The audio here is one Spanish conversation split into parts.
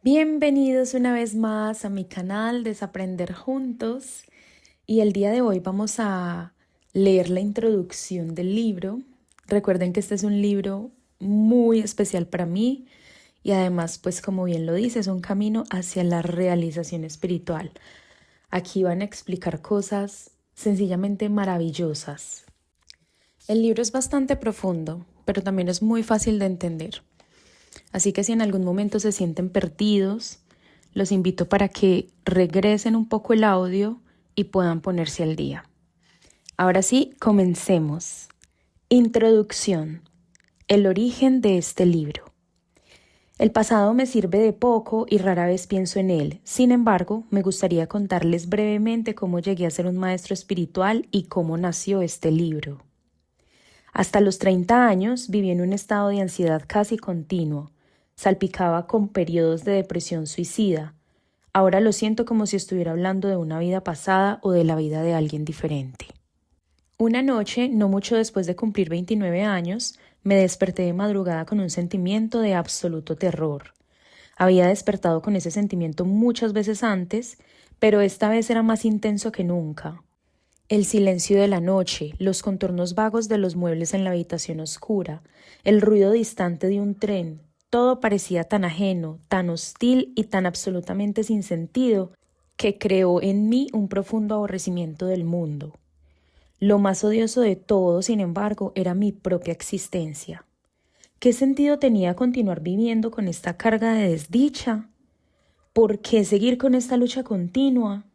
Bienvenidos una vez más a mi canal Desaprender Juntos y el día de hoy vamos a leer la introducción del libro. Recuerden que este es un libro muy especial para mí y además, pues como bien lo dice, es un camino hacia la realización espiritual. Aquí van a explicar cosas sencillamente maravillosas. El libro es bastante profundo, pero también es muy fácil de entender. Así que si en algún momento se sienten perdidos, los invito para que regresen un poco el audio y puedan ponerse al día. Ahora sí, comencemos. Introducción. El origen de este libro. El pasado me sirve de poco y rara vez pienso en él. Sin embargo, me gustaría contarles brevemente cómo llegué a ser un maestro espiritual y cómo nació este libro. Hasta los 30 años viví en un estado de ansiedad casi continuo. Salpicaba con periodos de depresión suicida. Ahora lo siento como si estuviera hablando de una vida pasada o de la vida de alguien diferente. Una noche, no mucho después de cumplir 29 años, me desperté de madrugada con un sentimiento de absoluto terror. Había despertado con ese sentimiento muchas veces antes, pero esta vez era más intenso que nunca. El silencio de la noche, los contornos vagos de los muebles en la habitación oscura, el ruido distante de un tren, todo parecía tan ajeno, tan hostil y tan absolutamente sin sentido que creó en mí un profundo aborrecimiento del mundo. Lo más odioso de todo, sin embargo, era mi propia existencia. ¿Qué sentido tenía continuar viviendo con esta carga de desdicha? ¿Por qué seguir con esta lucha continua?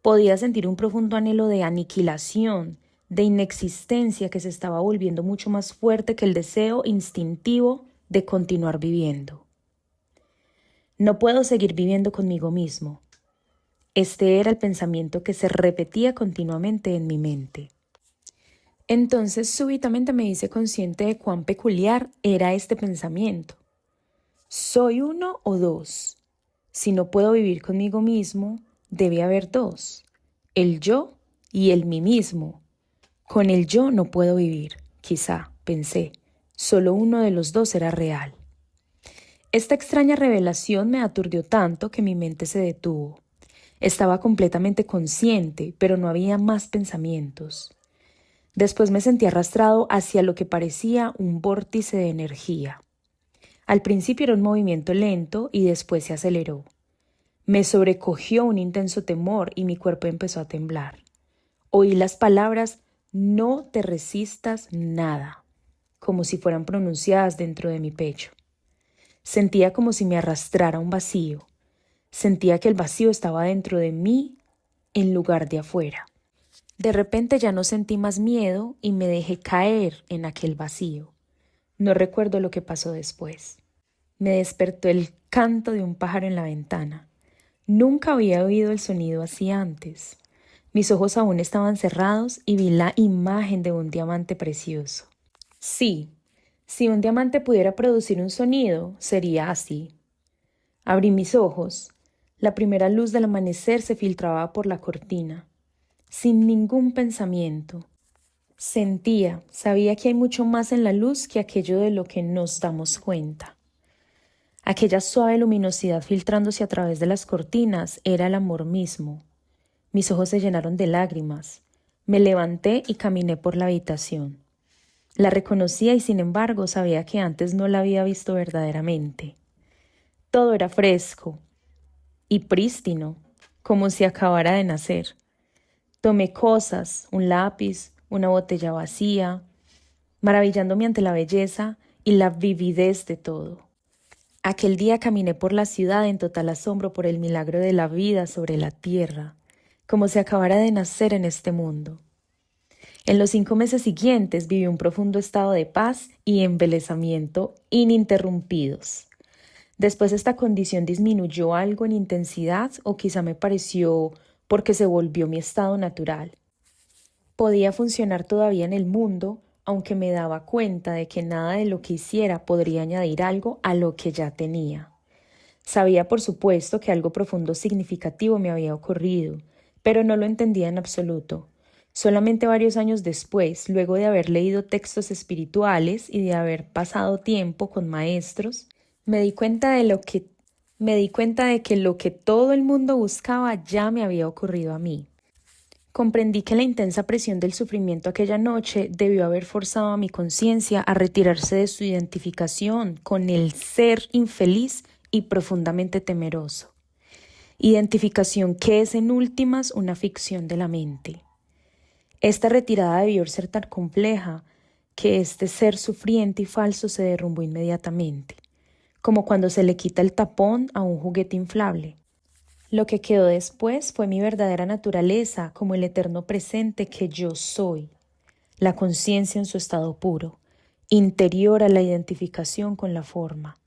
Podía sentir un profundo anhelo de aniquilación, de inexistencia que se estaba volviendo mucho más fuerte que el deseo instintivo de continuar viviendo. No puedo seguir viviendo conmigo mismo. Este era el pensamiento que se repetía continuamente en mi mente. Entonces súbitamente me hice consciente de cuán peculiar era este pensamiento. ¿Soy uno o dos? Si no puedo vivir conmigo mismo, debe haber dos, el yo y el mí mismo. Con el yo no puedo vivir, quizá, pensé, solo uno de los dos era real. Esta extraña revelación me aturdió tanto que mi mente se detuvo. Estaba completamente consciente, pero no había más pensamientos. Después me sentí arrastrado hacia lo que parecía un vórtice de energía. Al principio era un movimiento lento y después se aceleró. Me sobrecogió un intenso temor y mi cuerpo empezó a temblar. Oí las palabras «no te resistas nada», como si fueran pronunciadas dentro de mi pecho. Sentía como si me arrastrara un vacío. Sentía que el vacío estaba dentro de mí en lugar de afuera. De repente ya no sentí más miedo y me dejé caer en aquel vacío. No recuerdo lo que pasó después. Me despertó el canto de un pájaro en la ventana. Nunca había oído el sonido así antes. Mis ojos aún estaban cerrados y vi la imagen de un diamante precioso. Sí, si un diamante pudiera producir un sonido, sería así. Abrí mis ojos. La primera luz del amanecer se filtraba por la cortina. Sin ningún pensamiento. Sabía que hay mucho más en la luz que aquello de lo que nos damos cuenta. Aquella suave luminosidad filtrándose a través de las cortinas era el amor mismo. Mis ojos se llenaron de lágrimas. Me levanté y caminé por la habitación. La reconocía y sin embargo sabía que antes no la había visto verdaderamente. Todo era fresco y prístino, como si acabara de nacer. Tomé cosas, un lápiz, una botella vacía, maravillándome ante la belleza y la vividez de todo. Aquel día caminé por la ciudad en total asombro por el milagro de la vida sobre la tierra, como si acabara de nacer en este mundo. En los 5 meses siguientes viví un profundo estado de paz y embelesamiento ininterrumpidos. Después esta condición disminuyó algo en intensidad o quizá me pareció porque se volvió mi estado natural. Podía funcionar todavía en el mundo, aunque me daba cuenta de que nada de lo que hiciera podría añadir algo a lo que ya tenía. Sabía, por supuesto, que algo profundo significativo me había ocurrido, pero no lo entendía en absoluto. Solamente varios años después, luego de haber leído textos espirituales y de haber pasado tiempo con maestros, me di cuenta de lo que Me di cuenta de que lo que todo el mundo buscaba ya me había ocurrido a mí. Comprendí que la intensa presión del sufrimiento aquella noche debió haber forzado a mi conciencia a retirarse de su identificación con el ser infeliz y profundamente temeroso. Identificación que es en últimas una ficción de la mente. Esta retirada debió ser tan compleja que este ser sufriente y falso se derrumbó inmediatamente, como cuando se le quita el tapón a un juguete inflable. Lo que quedó después fue mi verdadera naturaleza como el eterno presente que yo soy, la conciencia en su estado puro, interior a la identificación con la forma.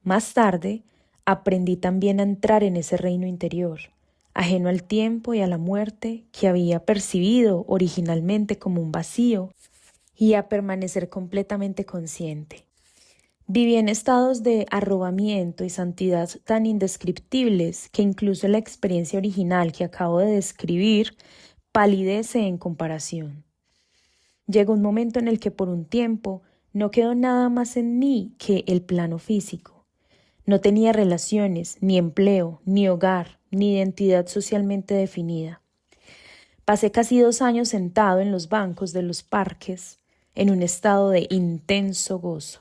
Más tarde, aprendí también a entrar en ese reino interior, ajeno al tiempo y a la muerte que había percibido originalmente como un vacío, y a permanecer completamente consciente. Viví en estados de arrobamiento y santidad tan indescriptibles que incluso la experiencia original que acabo de describir palidece en comparación. Llegó un momento en el que por un tiempo no quedó nada más en mí que el plano físico. No tenía relaciones, ni empleo, ni hogar, ni identidad socialmente definida. Pasé casi 2 años sentado en los bancos de los parques en un estado de intenso gozo.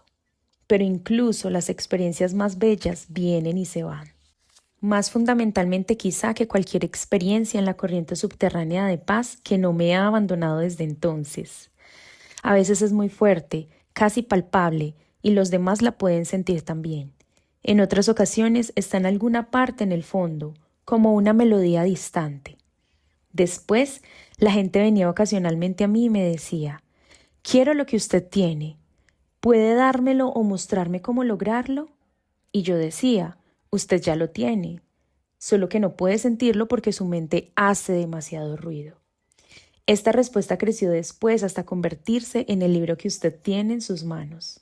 Pero incluso las experiencias más bellas vienen y se van. Más fundamentalmente quizá que cualquier experiencia en la corriente subterránea de paz que no me ha abandonado desde entonces. A veces es muy fuerte, casi palpable, y los demás la pueden sentir también. En otras ocasiones está en alguna parte en el fondo, como una melodía distante. Después, la gente venía ocasionalmente a mí y me decía, «Quiero lo que usted tiene. ¿Puede dármelo o mostrarme cómo lograrlo?» Y yo decía, «Usted ya lo tiene, solo que no puede sentirlo porque su mente hace demasiado ruido». Esta respuesta creció después hasta convertirse en el libro que usted tiene en sus manos.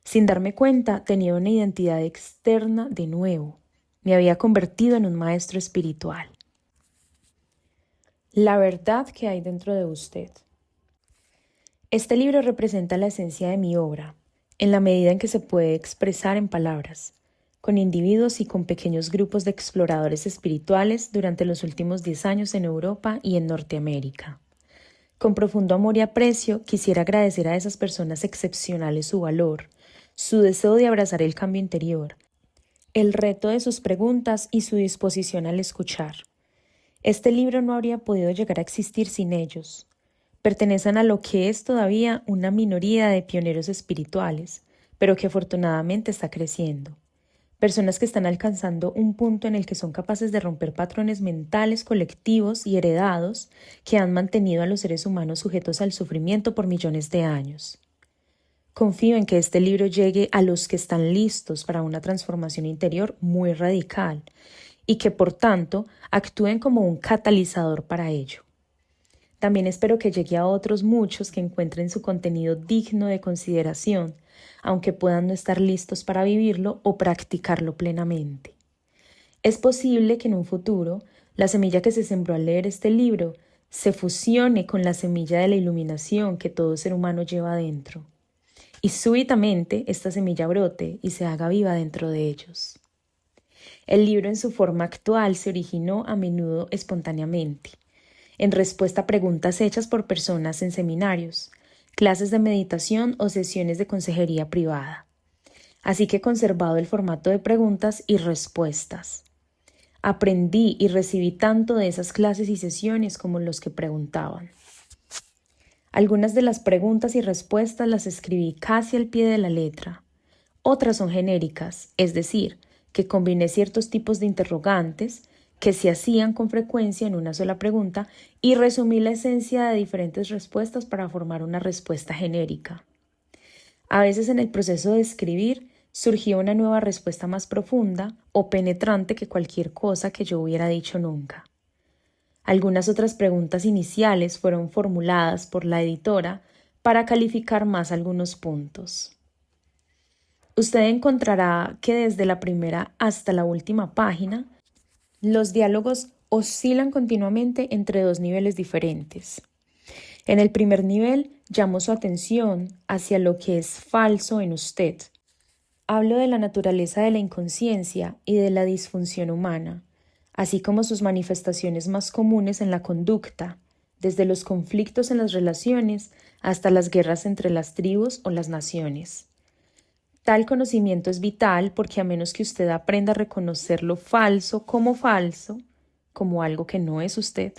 Sin darme cuenta, tenía una identidad externa de nuevo. Me había convertido en un maestro espiritual. La verdad que hay dentro de usted. Este libro representa la esencia de mi obra, en la medida en que se puede expresar en palabras, con individuos y con pequeños grupos de exploradores espirituales durante los últimos 10 años en Europa y en Norteamérica. Con profundo amor y aprecio, quisiera agradecer a esas personas excepcionales su valor, su deseo de abrazar el cambio interior, el reto de sus preguntas y su disposición al escuchar. Este libro no habría podido llegar a existir sin ellos. Pertenecen a lo que es todavía una minoría de pioneros espirituales, pero que afortunadamente está creciendo. Personas que están alcanzando un punto en el que son capaces de romper patrones mentales colectivos y heredados que han mantenido a los seres humanos sujetos al sufrimiento por millones de años. Confío en que este libro llegue a los que están listos para una transformación interior muy radical y que, por tanto, actúen como un catalizador para ello. También espero que llegue a otros muchos que encuentren su contenido digno de consideración, aunque puedan no estar listos para vivirlo o practicarlo plenamente. Es posible que en un futuro la semilla que se sembró al leer este libro se fusione con la semilla de la iluminación que todo ser humano lleva dentro, y súbitamente esta semilla brote y se haga viva dentro de ellos. El libro en su forma actual se originó a menudo espontáneamente, en respuesta a preguntas hechas por personas en seminarios, clases de meditación o sesiones de consejería privada. Así que he conservado el formato de preguntas y respuestas. Aprendí y recibí tanto de esas clases y sesiones como los que preguntaban. Algunas de las preguntas y respuestas las escribí casi al pie de la letra. Otras son genéricas, es decir, que combiné ciertos tipos de interrogantes que se hacían con frecuencia en una sola pregunta y resumí la esencia de diferentes respuestas para formar una respuesta genérica. A veces en el proceso de escribir surgía una nueva respuesta más profunda o penetrante que cualquier cosa que yo hubiera dicho nunca. Algunas otras preguntas iniciales fueron formuladas por la editora para calificar más algunos puntos. Usted encontrará que desde la primera hasta la última página, los diálogos oscilan continuamente entre 2 niveles diferentes. En el primer nivel, llamo su atención hacia lo que es falso en usted. Hablo de la naturaleza de la inconsciencia y de la disfunción humana, así como sus manifestaciones más comunes en la conducta, desde los conflictos en las relaciones hasta las guerras entre las tribus o las naciones. Tal conocimiento es vital porque a menos que usted aprenda a reconocer lo falso, como algo que no es usted,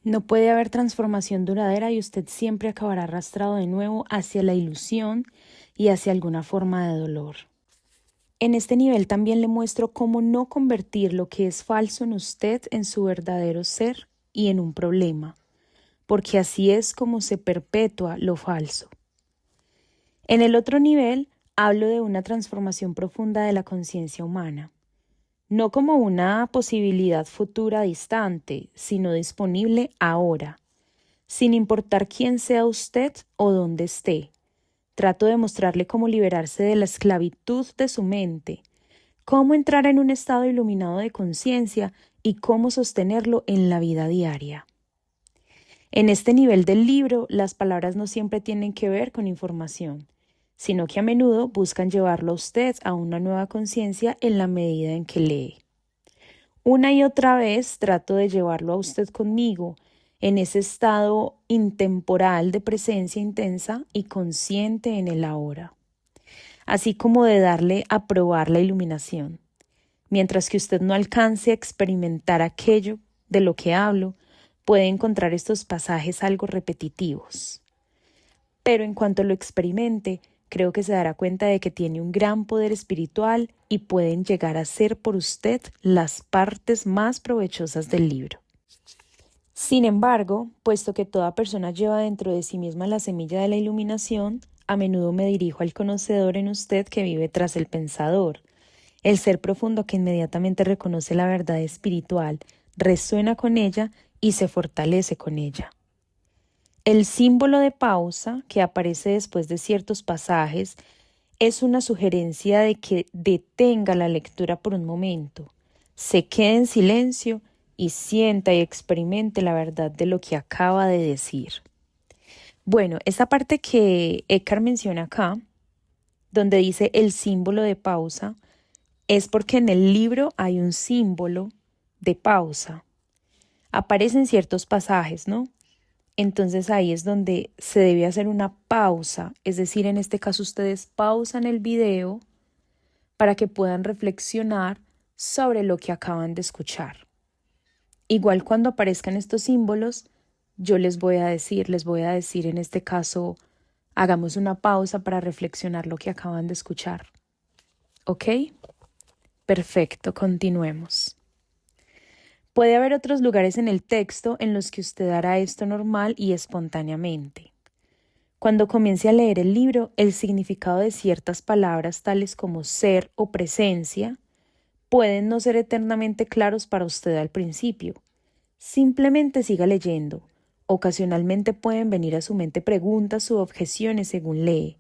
no puede haber transformación duradera y usted siempre acabará arrastrado de nuevo hacia la ilusión y hacia alguna forma de dolor. En este nivel también le muestro cómo no convertir lo que es falso en usted en su verdadero ser y en un problema, porque así es como se perpetúa lo falso. En el otro nivel hablo de una transformación profunda de la conciencia humana, no como una posibilidad futura distante, sino disponible ahora, sin importar quién sea usted o dónde esté. Trato de mostrarle cómo liberarse de la esclavitud de su mente, cómo entrar en un estado iluminado de conciencia y cómo sostenerlo en la vida diaria. En este nivel del libro, las palabras no siempre tienen que ver con información, sino que a menudo buscan llevarlo a usted a una nueva conciencia en la medida en que lee. Una y otra vez trato de llevarlo a usted conmigo en ese estado intemporal de presencia intensa y consciente en el ahora, así como de darle a probar la iluminación. Mientras que usted no alcance a experimentar aquello de lo que hablo, puede encontrar estos pasajes algo repetitivos. Pero en cuanto lo experimente, creo que se dará cuenta de que tiene un gran poder espiritual y pueden llegar a ser por usted las partes más provechosas del libro. Sin embargo, puesto que toda persona lleva dentro de sí misma la semilla de la iluminación, a menudo me dirijo al conocedor en usted que vive tras el pensador, el ser profundo que inmediatamente reconoce la verdad espiritual, resuena con ella y se fortalece con ella. El símbolo de pausa que aparece después de ciertos pasajes es una sugerencia de que detenga la lectura por un momento, se quede en silencio y sienta y experimente la verdad de lo que acaba de decir. Bueno, esa parte que Eckhart menciona acá, donde dice el símbolo de pausa, es porque en el libro hay un símbolo de pausa. Aparecen ciertos pasajes, ¿no? Entonces ahí es donde se debe hacer una pausa, es decir, en este caso ustedes pausan el video para que puedan reflexionar sobre lo que acaban de escuchar. Igual cuando aparezcan estos símbolos, yo les voy a decir en este caso, hagamos una pausa para reflexionar lo que acaban de escuchar. ¿Ok? Perfecto, continuemos. Puede haber otros lugares en el texto en los que usted hará esto normal y espontáneamente. Cuando comience a leer el libro, el significado de ciertas palabras tales como ser o presencia pueden no ser eternamente claros para usted al principio. Simplemente siga leyendo. Ocasionalmente pueden venir a su mente preguntas u objeciones según lee.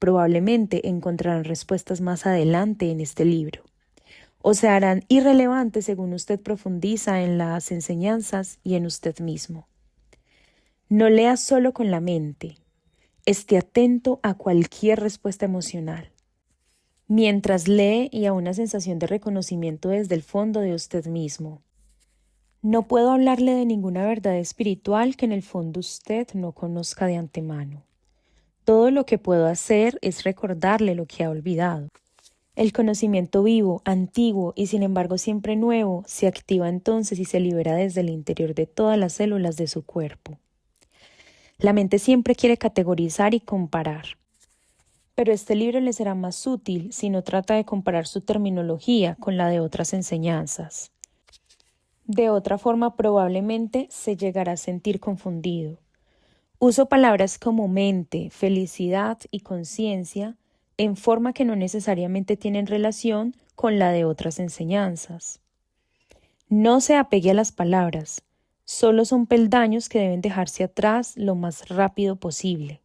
Probablemente encontrarán respuestas más adelante en este libro, o se harán irrelevantes según usted profundiza en las enseñanzas y en usted mismo. No lea solo con la mente. Esté atento a cualquier respuesta emocional. Mientras lee y a una sensación de reconocimiento desde el fondo de usted mismo. No puedo hablarle de ninguna verdad espiritual que en el fondo usted no conozca de antemano. Todo lo que puedo hacer es recordarle lo que ha olvidado. El conocimiento vivo, antiguo y sin embargo siempre nuevo se activa entonces y se libera desde el interior de todas las células de su cuerpo. La mente siempre quiere categorizar y comparar. Pero este libro le será más útil si no trata de comparar su terminología con la de otras enseñanzas. De otra forma, probablemente se llegará a sentir confundido. Uso palabras como mente, felicidad y conciencia en forma que no necesariamente tienen relación con la de otras enseñanzas. No se apegue a las palabras, solo son peldaños que deben dejarse atrás lo más rápido posible.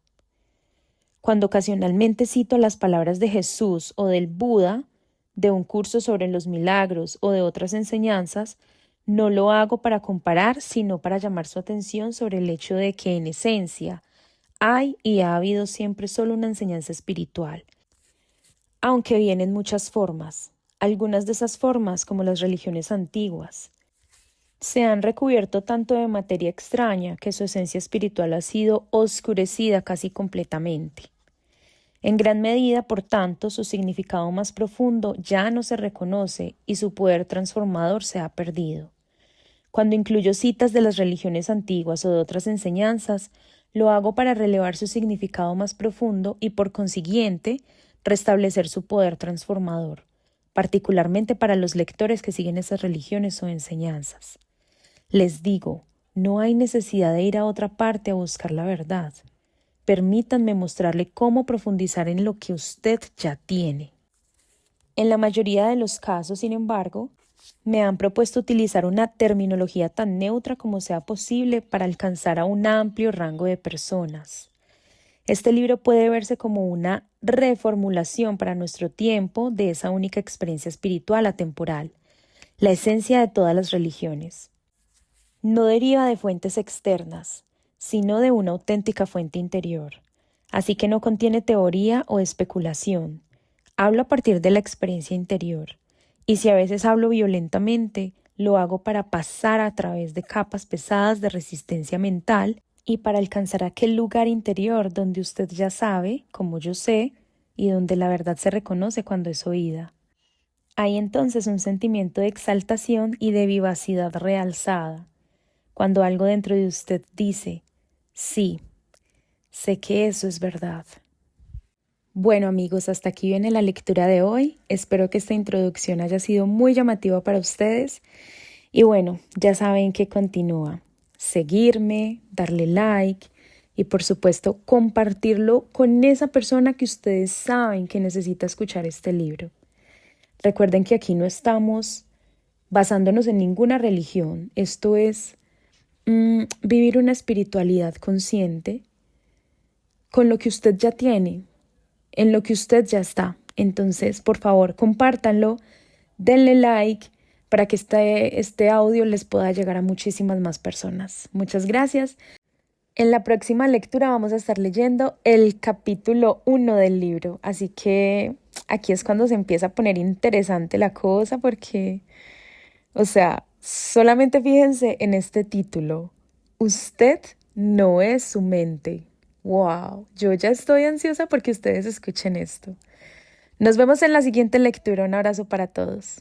Cuando ocasionalmente cito las palabras de Jesús o del Buda, de un curso sobre los milagros o de otras enseñanzas, no lo hago para comparar, sino para llamar su atención sobre el hecho de que en esencia hay y ha habido siempre solo una enseñanza espiritual. aunque vienen muchas formas. Algunas de esas formas, como las religiones antiguas, se han recubierto tanto de materia extraña que su esencia espiritual ha sido oscurecida casi completamente. En gran medida, por tanto, su significado más profundo ya no se reconoce y su poder transformador se ha perdido. Cuando incluyo citas de las religiones antiguas o de otras enseñanzas, lo hago para relevar su significado más profundo y, por consiguiente, restablecer su poder transformador, particularmente para los lectores que siguen esas religiones o enseñanzas. Les digo, no hay necesidad de ir a otra parte a buscar la verdad. Permítanme mostrarle cómo profundizar en lo que usted ya tiene. En la mayoría de los casos, sin embargo, me han propuesto utilizar una terminología tan neutra como sea posible para alcanzar a un amplio rango de personas. Este libro puede verse como una reformulación para nuestro tiempo de esa única experiencia espiritual atemporal, la esencia de todas las religiones. No deriva de fuentes externas, sino de una auténtica fuente interior. Así que no contiene teoría o especulación. Hablo a partir de la experiencia interior. Y si a veces hablo violentamente, lo hago para pasar a través de capas pesadas de resistencia mental y para alcanzar aquel lugar interior donde usted ya sabe, como yo sé, y donde la verdad se reconoce cuando es oída. Hay entonces un sentimiento de exaltación y de vivacidad realzada. Cuando algo dentro de usted dice, sí, sé que eso es verdad. Bueno amigos, hasta aquí viene la lectura de hoy. Espero que esta introducción haya sido muy llamativa para ustedes. Y bueno, ya saben que continúa. Seguirme, darle like y por supuesto compartirlo con esa persona que ustedes saben que necesita escuchar este libro. Recuerden que aquí no estamos basándonos en ninguna religión. Esto es vivir una espiritualidad consciente con lo que usted ya tiene, en lo que usted ya está. Entonces, por favor, compártanlo, denle like para que este audio les pueda llegar a muchísimas más personas. Muchas gracias. En la próxima lectura vamos a estar leyendo el capítulo 1 del libro, así que aquí es cuando se empieza a poner interesante la cosa porque, o sea, solamente fíjense en este título. Usted no es su mente. ¡Wow! Yo ya estoy ansiosa porque ustedes escuchen esto. Nos vemos en la siguiente lectura. Un abrazo para todos.